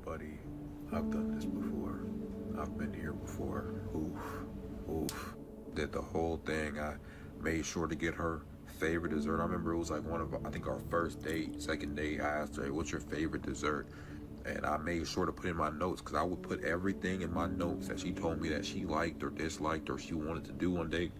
Buddy, I've done this before. I've been here before. Oof, oof. Did the whole thing. I made sure to get her favorite dessert. I remember it was like one of, I think our first date, second date. I asked her, hey, what's your favorite dessert? And I made sure to put in my notes because I would put everything in my notes that she told me that she liked or disliked or she wanted to do one day.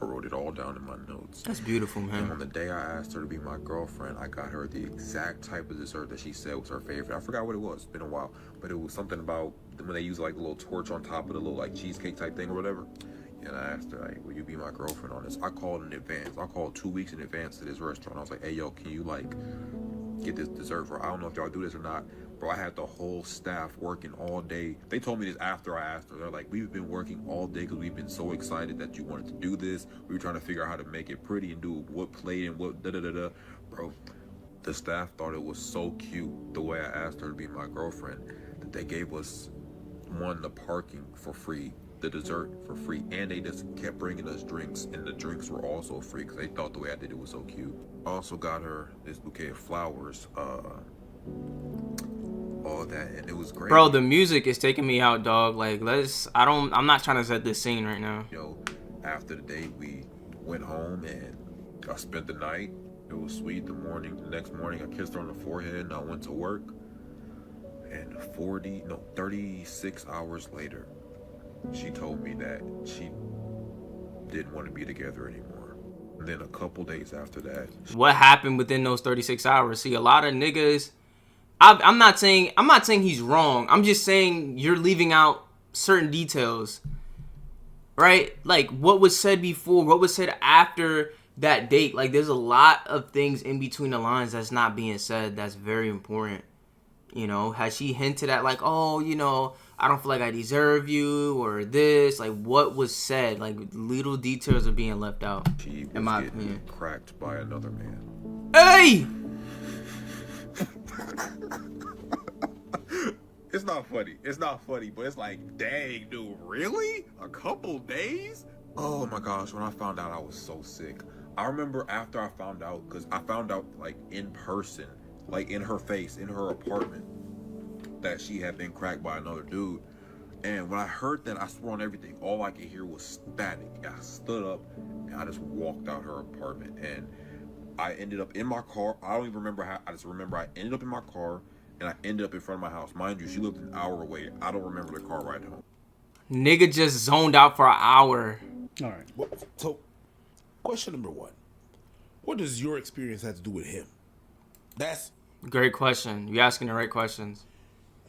I wrote it all down in my notes. That's beautiful, man. And on the day I asked her to be my girlfriend, I got her the exact type of dessert that she said was her favorite. I forgot what it was. It's been a while. But it was something about when they use like a little torch on top of the little like cheesecake type thing or whatever. And I asked her, like, will you be my girlfriend on this? I called in advance. I called 2 weeks in advance to this restaurant. I was like, hey, yo, can you like get this dessert for, I don't know if y'all do this or not. Bro, I had the whole staff working all day. They told me this after I asked her. They're like, we've been working all day because we've been so excited that you wanted to do this. We were trying to figure out how to make it pretty and do what plate and what da-da-da-da. Bro, the staff thought it was so cute the way I asked her to be my girlfriend that they gave us, one, the parking for free, the dessert for free, and they just kept bringing us drinks, and the drinks were also free because they thought the way I did it was so cute. I also got her this bouquet of flowers, all that, and it was great. Bro, the music is taking me out, dog. Like, I'm not trying to set this scene right now. Yo, after the date, we went home and I spent the night. It was sweet. The next morning, I kissed her on the forehead and I went to work. And 36 hours later, she told me that she didn't want to be together anymore. And then a couple days after that, What happened within those 36 hours? See, a lot of niggas, I'm not saying he's wrong. I'm just saying you're leaving out certain details, right? Like what was said before, what was said after that date. Like there's a lot of things in between the lines that's not being said. That's very important. You know, has she hinted at like, oh, you know, I don't feel like I deserve you or this? Like what was said? Like little details are being left out. she was in my getting opinion. cracked by another man. Hey! It's not funny. It's not funny, but it's like, dang, dude, really? A couple days? Oh my gosh, when I found out, I was so sick. I remember after I found out, because I found out like in person, like in her face, in her apartment, that she had been cracked by another dude. And when I heard that, I swore on everything. All I could hear was static. I stood up and I just walked out her apartment. And I ended up in my car. I don't even remember how. I just remember I ended up in my car and I ended up in front of my house. Mind you, she lived an hour away. I don't remember the car ride home. Nigga just zoned out for an hour. All right. Well, so, question number one: what does your experience have to do with him? That's Great question. You asking the right questions.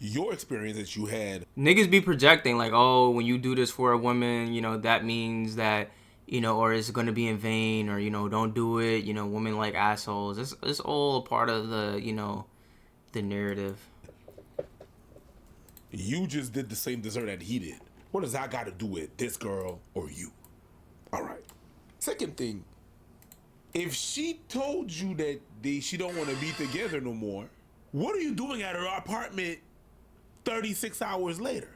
your experience that you had. Niggas be projecting like, oh, when you do this for a woman, you know, that means that, you know, or it's going to be in vain, or, you know, don't do it. You know, women like assholes. It's all a part of the, you know, the narrative. You just did the same dessert that he did. What does that got to do with this girl or you? All right. Second thing, if she told you that she don't want to be together no more, what are you doing at her apartment 36 hours later?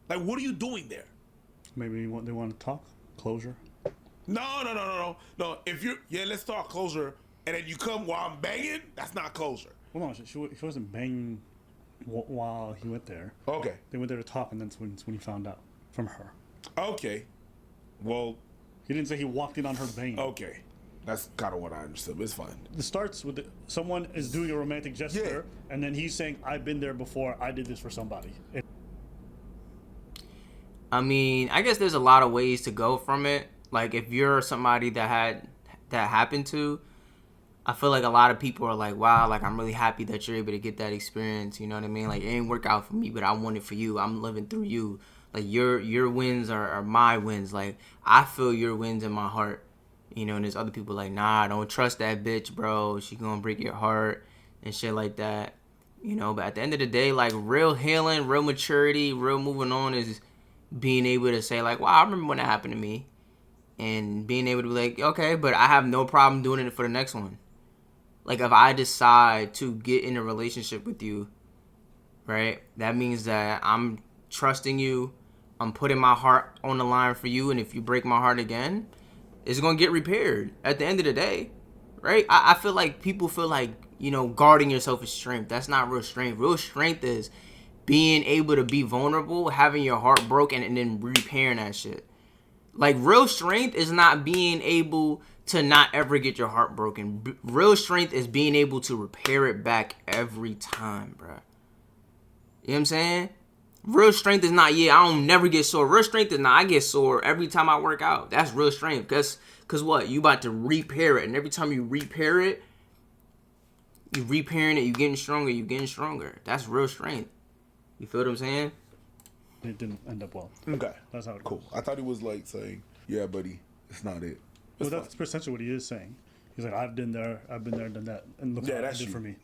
Like, what are you doing there? Maybe they want to talk. Closure. No. If you're, let's talk closure, and then you come while I'm banging, that's not closure. Well, no, she wasn't banging while he went there. Okay. They went there to talk, and that's when he found out from her. Okay. Well, He didn't say he walked in on her banging. okay. That's kind of what I understood, but it's fine. It starts with someone is doing a romantic gesture, and then he's saying, "I've been there before. I did this for somebody." I mean, I guess there's a lot of ways to go from it. Like if you're somebody that happened to, I feel like a lot of people are like, wow, like I'm really happy that you're able to get that experience. You know what I mean? Like it didn't work out for me, but I want it for you. I'm living through you. Like your wins are my wins. Like I feel your wins in my heart. You know, and there's other people like, nah, don't trust that bitch, bro. She gonna break your heart and shit like that. You know, but at the end of the day, like real healing, real maturity, real moving on is being able to say like, wow, I remember when that happened to me. And being able to be like, okay, but I have no problem doing it for the next one. Like if I decide to get in a relationship with you, right, that means that I'm trusting you. I'm putting my heart on the line for you. And if you break my heart again, it's gonna get repaired at the end of the day, right? I feel like people feel like, you know, guarding yourself is strength. That's not real strength. Real strength is being able to be vulnerable, having your heart broken, and then repairing that shit. Like, real strength is not being able to not ever get your heart broken. Real strength is being able to repair it back every time, bro. You know what I'm saying? Real strength is not, I don't never get sore. Real strength is not, I get sore every time I work out. That's real strength. Because what? You about to repair it. And every time you repair it, you repairing it, you getting stronger. That's real strength. You feel what I'm saying? It didn't end up well. Okay. That's how it Cool. goes. I thought he was like saying, yeah, buddy, it's not it. Well, that's essentially what he is saying. He's like, I've been there, done that, and look Yeah, what it that's did you. for me.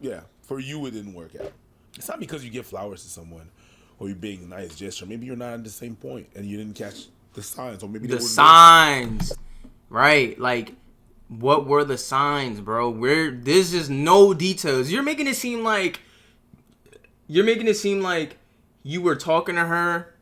Yeah, for you it didn't work out. It's not because you give flowers to someone or you're being a nice gesture. Maybe you're not at the same point and you didn't catch the signs, or maybe they The were signs. Right. Like, what were the signs, bro? There's just no details. You're making it seem like you were talking to her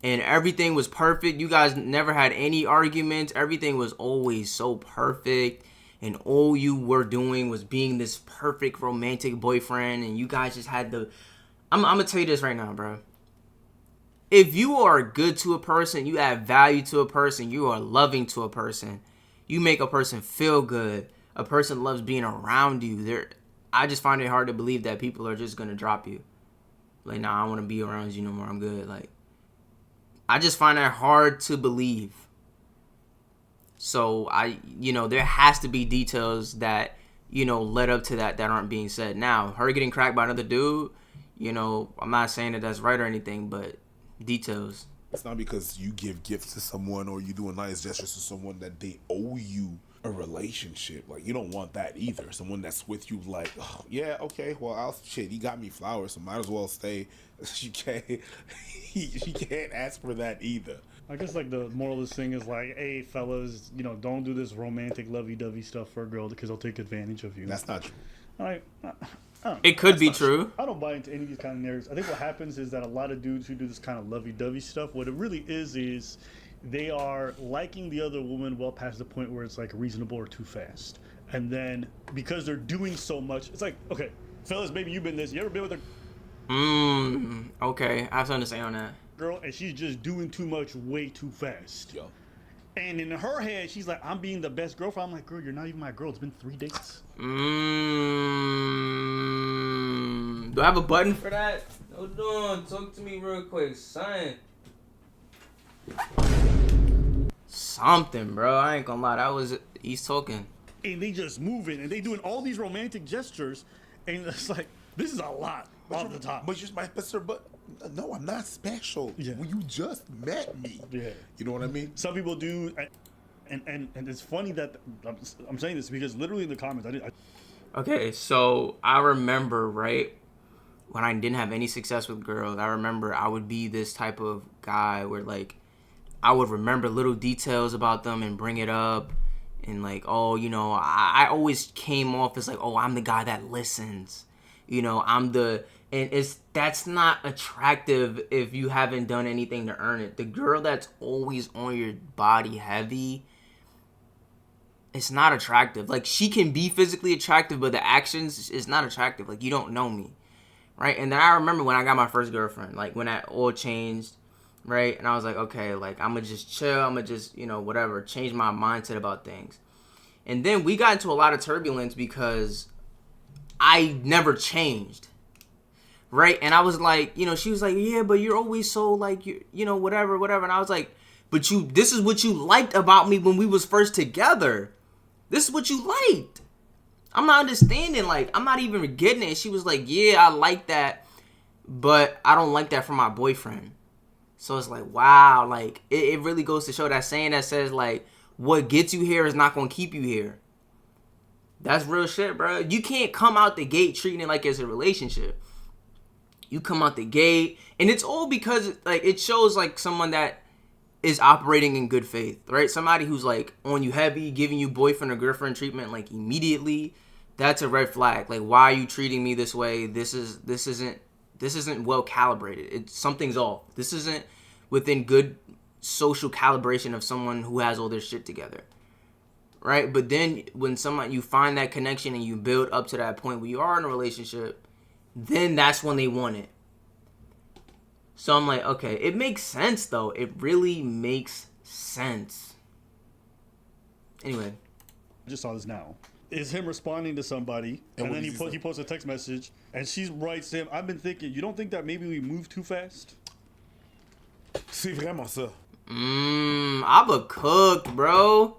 and everything was perfect. You guys never had any arguments. Everything was always so perfect. And all you were doing was being this perfect romantic boyfriend. And you guys just had the... I'm going to tell you this right now, bro. If you are good to a person, you add value to a person, you are loving to a person, you make a person feel good, a person loves being around you. I just find it hard to believe that people are just going to drop you. Like, nah, I don't want to be around you no more. I'm good. Like, I just find that hard to believe. So, there has to be details that, led up to that aren't being said. Now, her getting cracked by another dude, I'm not saying that that's right or anything, but details. It's not because you give gifts to someone or you do a nice gestures to someone that they owe you a relationship. Like, you don't want that either. Someone that's with you, like, oh, yeah, okay, well, he got me flowers, so might as well stay. She can't ask for that either. I guess, like, the moral of this thing is, like, hey, fellas, don't do this romantic lovey-dovey stuff for a girl because they'll take advantage of you. That's not true. It could be true. I don't buy into any of these kind of narratives. I think what happens is that a lot of dudes who do this kind of lovey-dovey stuff, what it really is they are liking the other woman well past the point where it's, like, reasonable or too fast. And then, because they're doing so much, it's like, okay, fellas, maybe you've been this. You ever been with a... Okay. I have something to say on that. girl and she's just doing too much way too fast. Yo. And in her head, she's like, I'm being the best girlfriend. I'm like, girl, you're not even my girl. It's been 3 dates. Do I have a button for that? Hold on. Talk to me real quick, son. Something, bro. I ain't gonna lie. He's talking. And they just moving and they doing all these romantic gestures. And it's like, this is a lot off the top. But you're my sister, but no, I'm not special. Yeah. Well, you just met me. Yeah. You know what I mean? Some people do, and it's funny that I'm saying this because literally in the comments, Okay, so I remember, right, when I didn't have any success with girls, I remember I would be this type of guy where, like, I would remember little details about them and bring it up. And, like, oh, I always came off as, like, oh, I'm the guy that listens. That's not attractive if you haven't done anything to earn it. The girl that's always on your body heavy, it's not attractive. Like, she can be physically attractive, but the actions is not attractive. Like, you don't know me, right? And then I remember when I got my first girlfriend, like, when that all changed, right? And I was like, okay, like, I'm gonna just chill. I'm gonna just, whatever, change my mindset about things. And then we got into a lot of turbulence because I never changed. Right? And I was like, she was like, yeah, but you're always so, like, whatever. And I was like, but this is what you liked about me when we was first together. This is what you liked. I'm not understanding. Like, I'm not even getting it. She was like, yeah, I like that, but I don't like that for my boyfriend. So it's like, wow. Like, it really goes to show that saying that says, like, what gets you here is not going to keep you here. That's real shit, bro. You can't come out the gate treating it like it's a relationship. You come out the gate, and it's all because, like, it shows, like, someone that is operating in good faith, right? Somebody who's, like, on you heavy, giving you boyfriend or girlfriend treatment, like, immediately. That's a red flag. Like, why are you treating me this way? This isn't well calibrated. Something's off. This isn't within good social calibration of someone who has all their shit together, right? But then when you find that connection and you build up to that point where you are in a relationship, then that's when they want it. So I'm like, okay, it makes sense though. It really makes sense. Anyway, I just saw this now. Is him responding to somebody, and what then does he say? he posts a text message, and she writes to him, "I've been thinking, you don't think that maybe we move too fast?" C'est vraiment ça. Abba cooked, bro.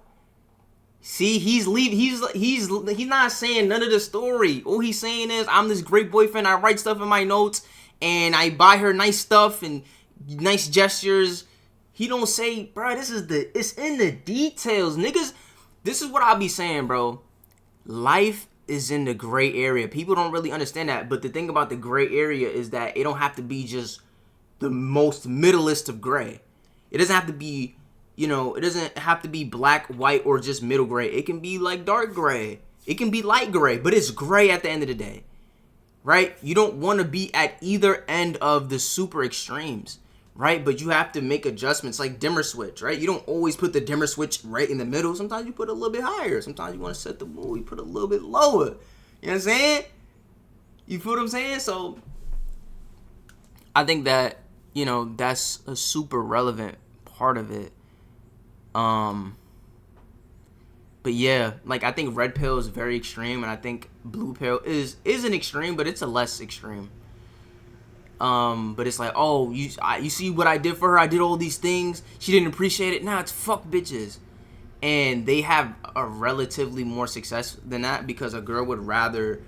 See, he's not saying none of the story. All he's saying is, I'm this great boyfriend. I write stuff in my notes, and I buy her nice stuff and nice gestures. He don't say, bro, it's in the details, niggas. This is what I be saying, bro. Life is in the gray area. People don't really understand that. But the thing about the gray area is that it don't have to be just the most middleist of gray. It doesn't have to be, it doesn't have to be black, white, or just middle gray. It can be like dark gray. It can be light gray, but it's gray at the end of the day, right? You don't want to be at either end of the super extremes, right? But you have to make adjustments like dimmer switch, right? You don't always put the dimmer switch right in the middle. Sometimes you put it a little bit higher. Sometimes you want to set the mood, you put it a little bit lower. You know what I'm saying? You feel what I'm saying? So I think that, that's a super relevant part of it. But yeah, like I think red pill is very extreme, and I think blue pill is an extreme, but it's a less extreme. But it's like, oh, you see what I did for her? I did all these things. She didn't appreciate it. Nah, it's fuck bitches. And they have a relatively more success than that because a girl would rather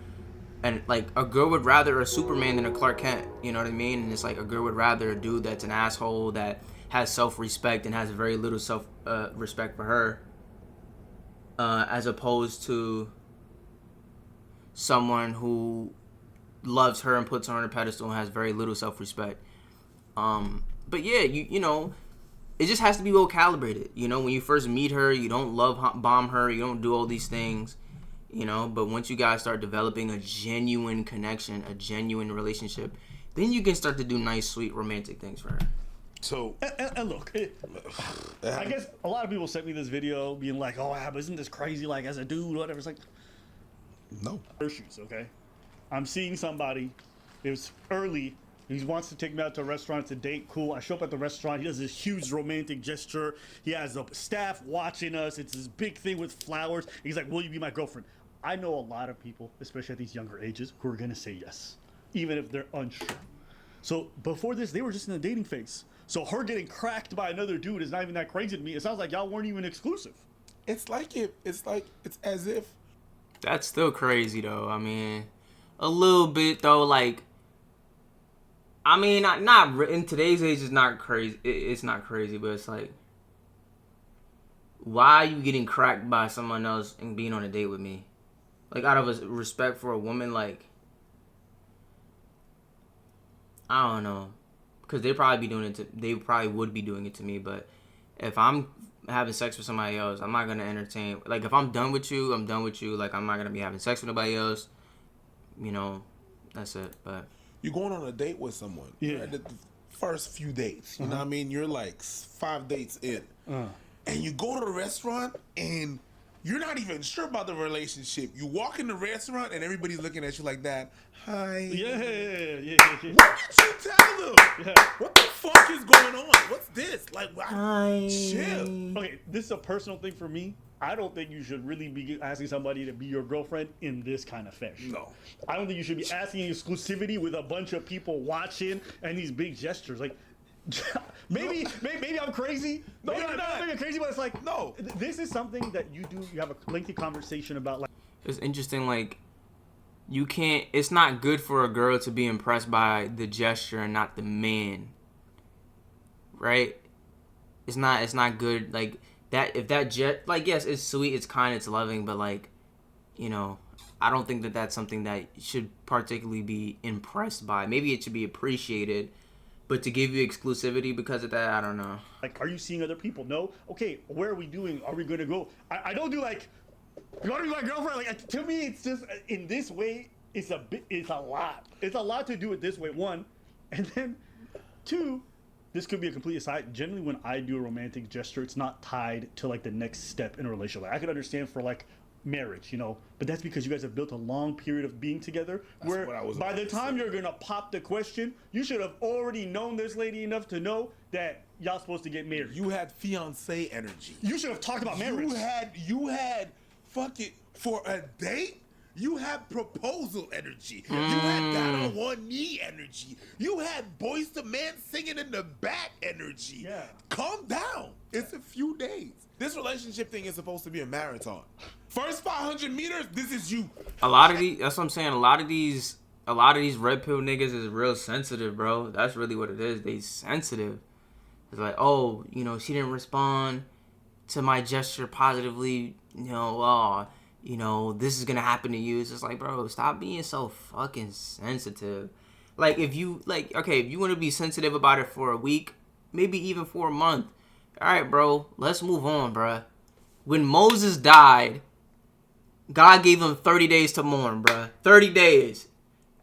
a Superman than a Clark Kent. You know what I mean? And it's like a girl would rather a dude that's an asshole that has self-respect and has very little self-respect for her, as opposed to someone who loves her and puts her on a pedestal and has very little self-respect. But yeah, it just has to be well calibrated. When you first meet her, you don't love bomb her, you don't do all these things, but once you guys start developing a genuine connection, a genuine relationship, then you can start to do nice, sweet, romantic things for her. So, And look, I guess a lot of people sent me this video being like, "Oh, Ab, isn't this crazy? Like, as a dude, whatever." It's like, no. Issues, okay? I'm seeing somebody. It was early. He wants to take me out to a restaurant to date. Cool. I show up at the restaurant. He does this huge romantic gesture. He has the staff watching us. It's this big thing with flowers. He's like, "Will you be my girlfriend?" I know a lot of people, especially at these younger ages, who are gonna say yes, even if they're unsure. So before this, they were just in the dating phase. So her getting cracked by another dude is not even that crazy to me. It sounds like y'all weren't even exclusive. It's as if. That's still crazy though. I mean, a little bit though. Like, I mean, not in today's age, it's not crazy. It's not crazy, but it's like, why are you getting cracked by someone else and being on a date with me? Like, out of a respect for a woman, like, I don't know. Because they probably would be doing it to me, but if I'm having sex with somebody else, I'm not gonna entertain. Like, if I'm done with you, I'm done with you. Like, I'm not gonna be having sex with nobody else. That's it. But You're going on a date with someone. Yeah. You're at the first few dates. You know what I mean? You're like 5 dates in. And you go to the restaurant and you're not even sure about the relationship. You walk in the restaurant and everybody's looking at you like that. Hi. Yeah. What did you tell them? Yeah. What the fuck is going on? What's this? Like, Hi. chill. Okay, this is a personal thing for me. I don't think you should really be asking somebody to be your girlfriend in this kind of fashion. No. I don't think you should be asking exclusivity with a bunch of people watching and these big gestures. Like, maybe I'm crazy. No, maybe you're not. I'm crazy, but it's like, No. This is something that you have a lengthy conversation about. Like, it's interesting. Like, you can't. It's not good for a girl to be impressed by the gesture and not the man. Right? It's not good. Like that. If that yes, it's sweet. It's kind. It's loving. But like, I don't think that that's something that should particularly be impressed by. Maybe it should be appreciated. But to give you exclusivity because of that, I don't know. Like, are you seeing other people? No. Okay, where are we doing? Are we gonna go? I don't do like, you want to be my girlfriend? Like, to me, it's just in this way. It's a lot. It's a lot to do it this way. One, and then two, this could be a complete aside. Generally, when I do a romantic gesture, it's not tied to like the next step in a relationship. Like I could understand for like marriage, you know, but that's because you guys have built a long period of being together. Where by the time you're gonna pop the question, you should have already known this lady enough to know that y'all supposed to get married. You had fiance energy. You should have talked about marriage. You had fucking for a date. You had proposal energy. You had got on one knee energy. You had Boys to Men singing in the back energy. Yeah. Calm down. It's a few days. This relationship thing is supposed to be a marathon. First 500 meters, this is you. A lot of these, that's what I'm saying. A lot of these red pill niggas is real sensitive, bro. That's really what it is. They sensitive. It's like, oh, you know, she didn't respond to my gesture positively. You know, you know, this is gonna happen to you. It's just like, bro, stop being so fucking sensitive. Like, if you, like, okay, if you want to be sensitive about it for a week, maybe even for a month, all right, bro, let's move on, bro. When Moses died, God gave him 30 days to mourn, bro. 30 days.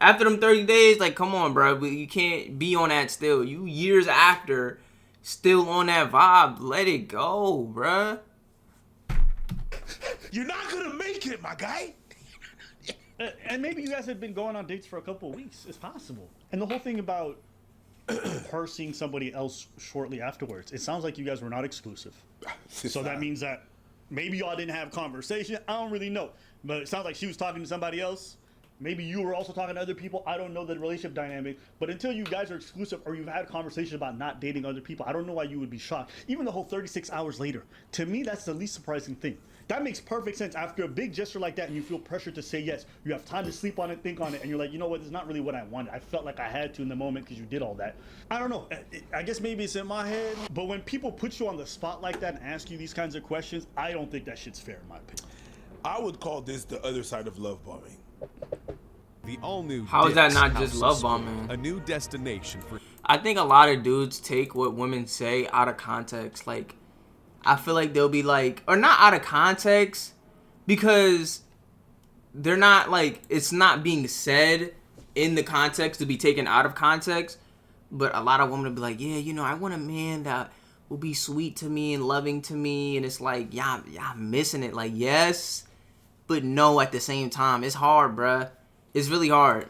After them 30 days, like, come on, bro. You can't be on that still. You years after, still on that vibe. Let it go, bro. You're not gonna make it, my guy. And maybe you guys had been going on dates for a couple of weeks. It's possible. And the whole thing about her seeing somebody else shortly afterwards, it sounds like you guys were not exclusive. So that means that maybe y'all didn't have conversation. I don't really know. But it sounds like she was talking to somebody else. Maybe you were also talking to other people. I don't know the relationship dynamic. But until you guys are exclusive or you've had conversations about not dating other people, I don't know why you would be shocked. Even the whole 36 hours later. To me, that's the least surprising thing. That makes perfect sense. After a big gesture like that and you feel pressure to say yes, you have time to sleep on it, think on it, and you're like, you know what, it's not really what I wanted. I felt like I had to in the moment because you did all that. I don't know. I guess maybe it's in my head. But when people put you on the spot like that and ask you these kinds of questions, I don't think that shit's fair in my opinion. I would call this the other side of love bombing. The all-new How is that Dick's not House just of love Sport, bombing? A new destination for I think a lot of dudes take what women say out of context. Like, I feel like they'll be like, or not out of context, because they're not like, it's not being said in the context to be taken out of context. But a lot of women will be like, yeah, you know, I want a man that will be sweet to me and loving to me. And it's like, yeah, I'm missing it. Like, yes, but no at the same time. It's hard, bruh. It's really hard.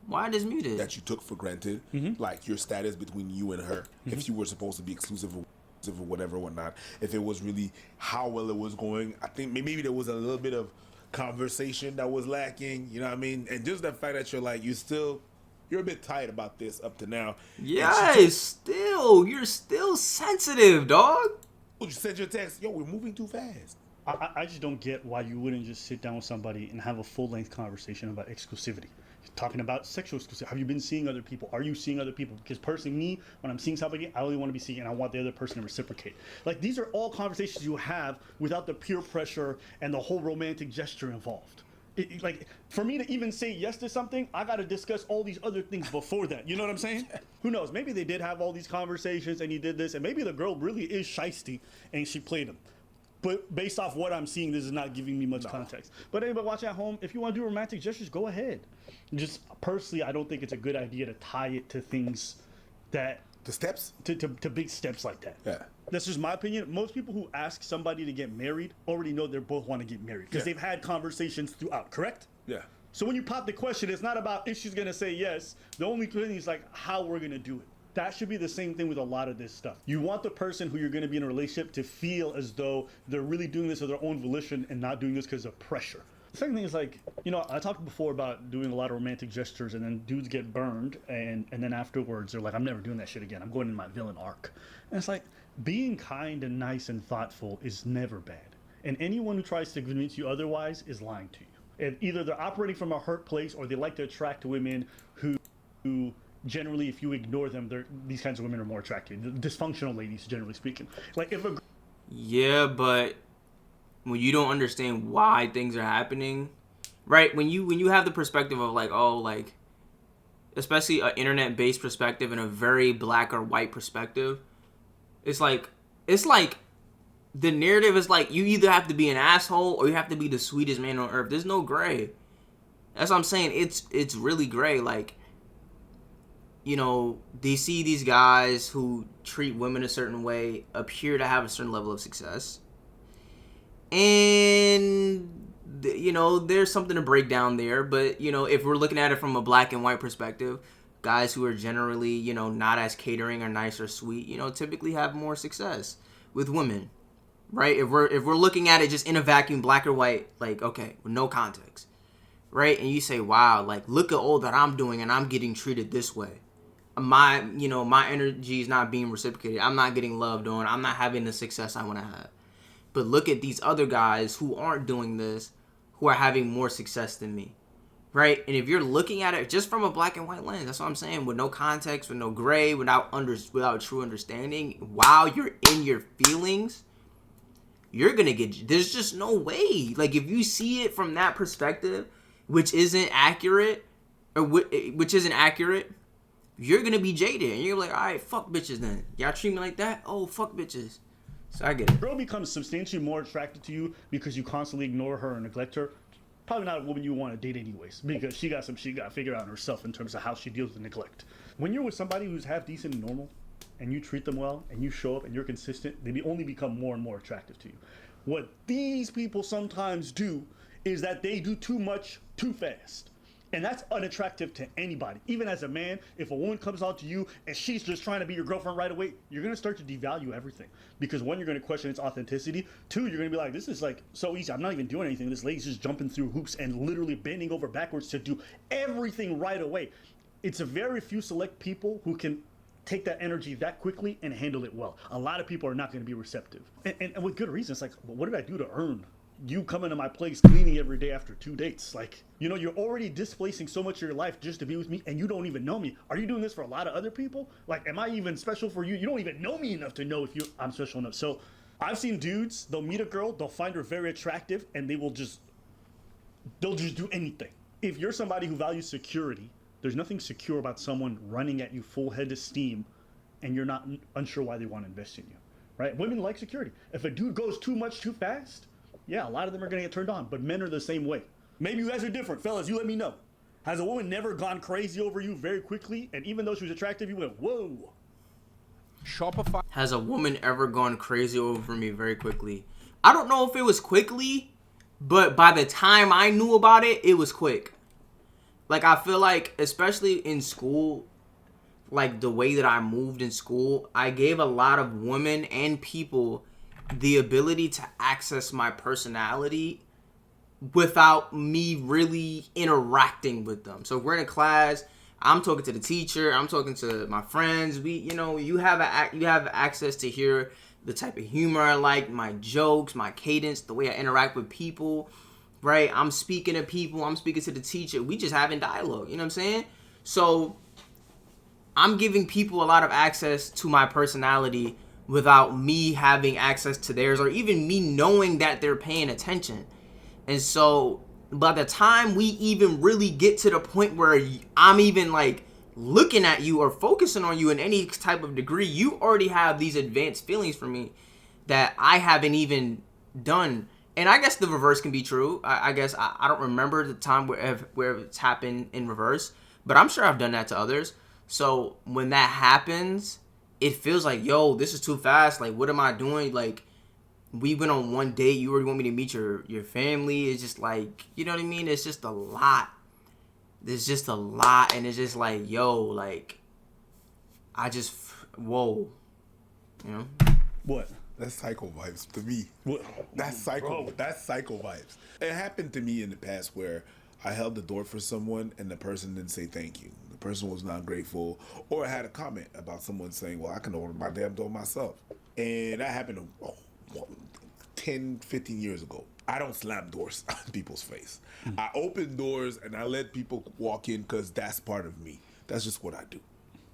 Why this muted? That you took for granted, like your status between you and her, if you were supposed to be exclusive or whatever, whatnot, if it was really how well it was going. I think maybe there was a little bit of conversation that was lacking, you know what I mean? And just the fact that you're like, you're a bit tight about this up to now. Yes, you're still sensitive, dog. You sent your text, yo, we're moving too fast. I just don't get why you wouldn't just sit down with somebody and have a full-length conversation about exclusivity. Talking about sexual exclusivity. Have you been seeing other people? Are you seeing other people? Because personally, me, when I'm seeing somebody, I only want to be seeing and I want the other person to reciprocate. Like, these are all conversations you have without the peer pressure and the whole romantic gesture involved. Like, for me to even say yes to something, I got to discuss all these other things before that. You know what I'm saying? Who knows? Maybe they did have all these conversations and he did this, and maybe the girl really is shiesty and she played him. But based off what I'm seeing, this is not giving me much context. But anybody watching at home, if you want to do romantic gestures, go ahead. Just personally, I don't think it's a good idea to tie it to things that... The steps? To big steps like that. Yeah. That's just my opinion. Most people who ask somebody to get married already know they both want to get married. Because they've had conversations throughout, correct? Yeah. So when you pop the question, it's not about if she's going to say yes. The only thing is like how we're going to do it. That should be the same thing with a lot of this stuff. You want the person who you're going to be in a relationship to feel as though they're really doing this of their own volition and not doing this because of pressure. The second thing is like, you know, I talked before about doing a lot of romantic gestures and then dudes get burned and then afterwards they're like, I'm never doing that shit again. I'm going in my villain arc. And it's like, being kind and nice and thoughtful is never bad. And anyone who tries to convince you otherwise is lying to you. And either they're operating from a hurt place or they like to attract women who generally, if you ignore them, these kinds of women are more attractive. Dysfunctional ladies, generally speaking. Like if a yeah, but when you don't understand why things are happening, right? When you have the perspective of like, oh, like, especially an internet-based perspective and a very black or white perspective, it's like the narrative is like you either have to be an asshole or you have to be the sweetest man on earth. There's no gray. That's what I'm saying. It's really gray. Like, you know, they see these guys who treat women a certain way appear to have a certain level of success. And, you know, there's something to break down there. But, you know, if we're looking at it from a black and white perspective, guys who are generally, you know, not as catering or nice or sweet, you know, typically have more success with women, right? If we're looking at it just in a vacuum, black or white, like, okay, with no context, right? And you say, wow, like, look at all that I'm doing and I'm getting treated this way. My energy is not being reciprocated. I'm not getting loved on. I'm not having the success I want to have. But look at these other guys who aren't doing this, who are having more success than me, right? And if you're looking at it just from a black and white lens, that's what I'm saying, with no context, with no gray, without true understanding, while you're in your feelings, you're gonna get. There's just no way. Like, if you see it from that perspective, which isn't accurate, you're gonna be jaded, and you're like, all right, fuck bitches then. Y'all treat me like that? Oh, fuck bitches. So I get it. Girl becomes substantially more attracted to you because you constantly ignore her or neglect her. Probably not a woman you want to date anyways, because she got some shit got to figure out herself in terms of how she deals with neglect. When you're with somebody who's half decent and normal, and you treat them well, and you show up and you're consistent, they only become more and more attractive to you. What these people sometimes do is that they do too much too fast. And that's unattractive to anybody. Even as a man, if a woman comes out to you and she's just trying to be your girlfriend right away, you're gonna start to devalue everything. Because one, you're gonna question its authenticity. Two, you're gonna be like, this is like so easy. I'm not even doing anything. This lady's just jumping through hoops and literally bending over backwards to do everything right away. It's a very few select people who can take that energy that quickly and handle it well. A lot of people are not gonna be receptive. And with good reason. It's like, well, what did I do to earn you coming to my place cleaning every day after 2 dates? Like, you know, you're already displacing so much of your life just to be with me, and you don't even know me. Are you doing this for a lot of other people? Like, am I even special for you? You don't even know me enough to know if I'm special enough. So I've seen dudes, they'll meet a girl, they'll find her very attractive, and they'll just do anything. If you're somebody who values security, there's nothing secure about someone running at you full head of steam and you're not unsure why they want to invest in you, right? Women like security. If a dude goes too much too fast, yeah, a lot of them are going to get turned on, but men are the same way. Maybe you guys are different. Fellas, you let me know. Has a woman never gone crazy over you very quickly, and even though she was attractive, you went, whoa? Shopify. Has a woman ever gone crazy over me very quickly? I don't know if it was quickly, but by the time I knew about it, it was quick. Like, I feel like, especially in school, like the way that I moved in school, I gave a lot of women and people the ability to access my personality without me really interacting with them. So if we're in a class, I'm talking to the teacher, I'm talking to my friends. You have access to hear the type of humor I like, my jokes, my cadence, the way I interact with people, right? I'm speaking to people, I'm speaking to the teacher. We just having dialogue, you know what I'm saying? So I'm giving people a lot of access to my personality without me having access to theirs, or even me knowing that they're paying attention. And so by the time we even really get to the point where I'm even like looking at you or focusing on you in any type of degree, you already have these advanced feelings for me that I haven't even done. And I guess the reverse can be true. I guess I don't remember the time where it's happened in reverse, but I'm sure I've done that to others. So when that happens, it feels like, yo, this is too fast. Like, what am I doing? Like, we went on one date. You already want me to meet your family. It's just like, you know what I mean? It's just a lot. There's just a lot. And it's just like, yo, like, whoa. You know? What? That's psycho vibes to me. What? That's psycho. Bro. That's psycho vibes. It happened to me in the past where I held the door for someone and the person didn't say thank you. The person was not grateful, or I had a comment about someone saying, well, I can open my damn door myself. And that happened 10, 15 years ago. I don't slam doors on people's face. I open doors and I let people walk in because that's part of me. That's just what I do.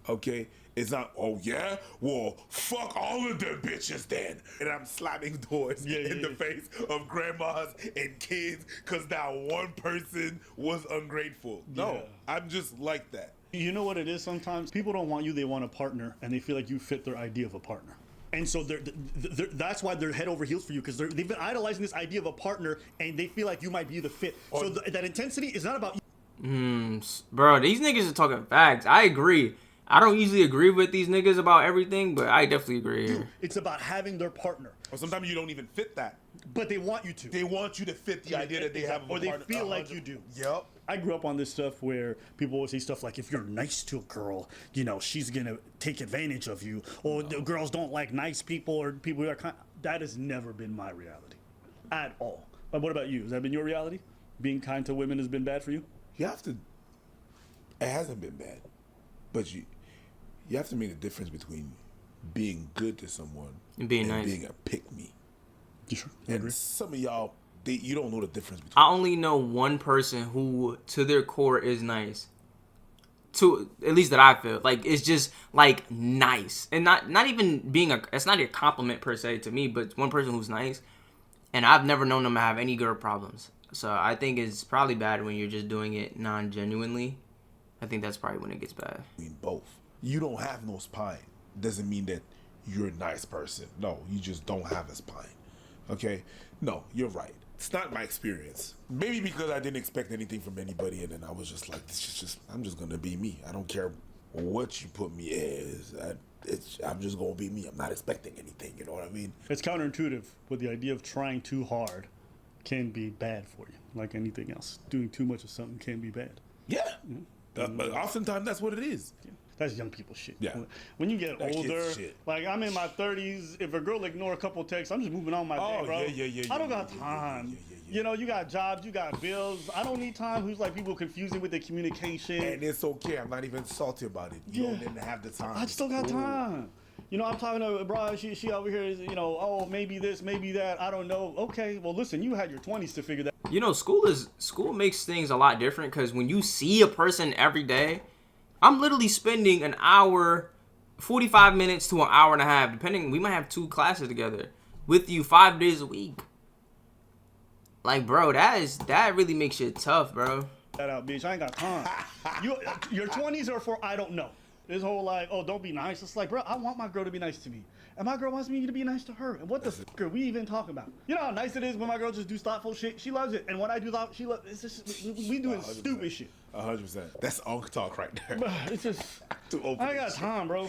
Okay? It's not, oh yeah? Well, fuck all of them bitches then. And I'm slamming doors in the face of grandmas and kids because that one person was ungrateful. No, I'm just like that. You know what it is sometimes? People don't want you, they want a partner, and they feel like you fit their idea of a partner. And so that's why they're head over heels for you, because they've been idolizing this idea of a partner, and they feel like you might be the fit. So that intensity is not about you. Bro, these niggas are talking facts. I agree. I don't usually agree with these niggas about everything, but I definitely agree here. It's about having their partner, Or sometimes you don't even fit that. but they want you to. They want you to fit the idea that they have of a or they partner. feel like you do. Yep. I grew up on this stuff where people always say stuff like, if you're nice to a girl, you know, she's gonna take advantage of you. Or the girls don't like nice people or people who are kind. That has never been my reality, at all. But what about you? Has that been your reality? Being kind to women has been bad for you? You have to. It hasn't been bad, but you have to make the difference between being good to someone And being nice. being a pick me. You sure? I And agree. some of y'all, you don't know the difference between. I only know one person who, to their core, is nice. To at least that I feel like it's just like nice, and not even being a. It's not a compliment per se to me, but it's one person who's nice, and I've never known them to have any girl problems. So I think it's probably bad when you're just doing it non-genuinely. I think that's probably when it gets bad. Both. You don't have no spine. Doesn't mean that you're a nice person. No, you just don't have a spine. Okay? No, you're right. It's not my experience. Maybe because I didn't expect anything from anybody, and then I was just like, this is just, I'm just gonna be me. I don't care what you put me as. I'm just gonna be me. I'm not expecting anything. You know what I mean? It's counterintuitive, but the idea of trying too hard can be bad for you, like anything else. Doing too much of something can be bad. Yeah. But oftentimes that's what it is. That's young people shit. Yeah. When you get That kid's older, shit. like I'm in my 30s, if a girl ignore a couple texts, I'm just moving on my day, bro. yeah, I don't yeah, got yeah, time. yeah. You know, you got jobs, you got bills. I don't need time. Who's like people confusing with the communication. And it's okay. I'm not even salty about it. You don't even have the time. I still got Cool. time. You know, I'm talking to bro. She over here is, you know, oh, maybe this, maybe that. I don't know. Okay, well, listen, you had your 20s to figure that. You know, school makes things a lot different because when you see a person every day, I'm literally spending an hour, 45 minutes to an hour and a half, depending. We might have 2 classes together with you 5 days a week. Like, bro, that really makes shit tough, bro. That out, bitch. I ain't got time. Your 20s are for I don't know. This whole like, oh, don't be nice. It's like, bro, I want my girl to be nice to me, and my girl wants me to be nice to her. And what the fuck are we even talking about? You know how nice it is when my girl just do thoughtful shit. She loves it, and when I do that, she loves. It's just we doing 100%. stupid shit. 100%. That's unk talk right there. Bruh, it's just Too open I ain't got shit. time, bro.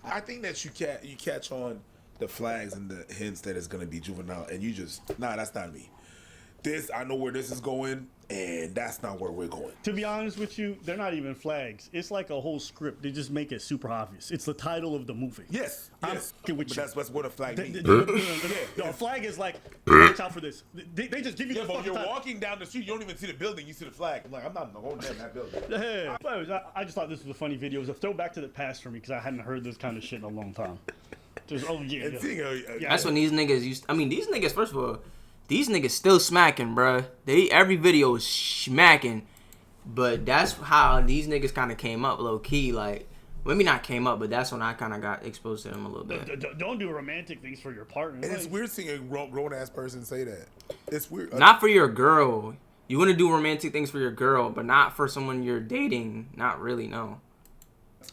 I think that you catch on the flags and the hints that it's gonna be juvenile, and you just that's not me. I know where this is going, and that's not where we're going. To be honest with you, they're not even flags. It's like a whole script. They just make it super obvious. It's the title of the movie. Yes, I'm yes. fucking with But you. that's what a flag means. No, flag is like, watch out for this. They just give you Yeah, the but fucking you're title. walking down the street, you don't even see the building, you see the flag. I'm like, I'm not going down that building. Yeah. I just thought this was a funny video. It was a throwback to the past for me because I hadn't heard this kind of shit in a long time. Just, oh yeah. And yeah. seeing That's when these niggas used. I mean, these niggas. First of all, these niggas still smacking, bruh. Every video is smacking, but that's how these niggas kind of came up, low key. Like, maybe not came up, but that's when I kind of got exposed to them a little bit. Don't do romantic things for your partner. And it's weird seeing a grown ass person say that. It's weird. Not for your girl. You want to do romantic things for your girl, but not for someone you're dating. Not really, no.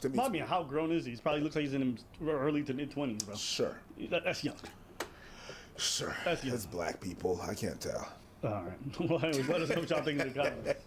To me, I mean, how grown is he? He probably looks like he's in his early to mid 20s, bro. sure, That's young. sure. That's young. It's black people. I can't tell. All right. Well, anyways, let us know what y'all think in the comments.